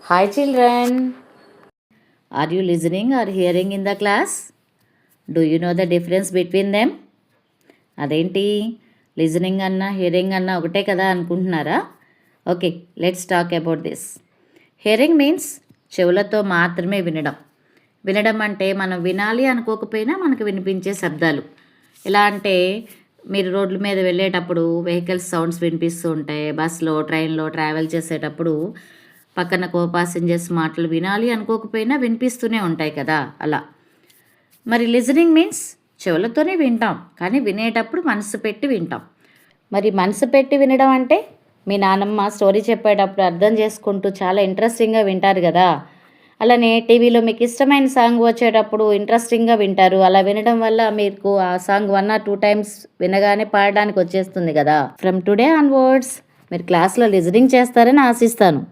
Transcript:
Hi children, are you listening or hearing in the class? Do you know the difference between them? అదేంటి listening అన్నా hearing అన్నా ఒకటే కదా అనుకుంటున్నారా? Okay, let's talk about this. Hearing means చెవులతో మాత్రమే వినడం. వినడం అంటే మనం వినాలి అనుకోకపోయినా మనకు వినిపించే శబ్దాలు. ఎలా అంటే మీరు రోడ్ల మీద వెళ్ళేటప్పుడు వెహికల్స్ సౌండ్స్ వినిపిస్తూ ఉంటాయి. బస్సులో ట్రైన్లో ట్రావెల్ చేసేటప్పుడు పక్కన పాసెంజర్స్ మాటలు వినాలి అనుకోకపోయినా వినిపిస్తూనే ఉంటాయి కదా, అలా. మరి లిజనింగ్ మీన్స్ చెవులతోనే వింటాం, కానీ వినేటప్పుడు మనసు పెట్టి వింటాం. మరి మనసు పెట్టి వినడం అంటే మీ నానమ్మ స్టోరీ చెప్పేటప్పుడు అర్థం చేసుకుంటూ చాలా ఇంట్రెస్టింగ్గా వింటారు కదా. అలానే టీవీలో మీకు ఇష్టమైన సాంగ్ వచ్చేటప్పుడు ఇంట్రెస్టింగ్గా వింటారు. అలా వినడం వల్ల మీకు ఆ సాంగ్ 1 or 2 times వినగానే పాడడానికి వచ్చేస్తుంది కదా. ఫ్రమ్ టుడే ఆన్వర్డ్స్ మీరు క్లాస్లో లిజనింగ్ చేస్తారని ఆశిస్తాను.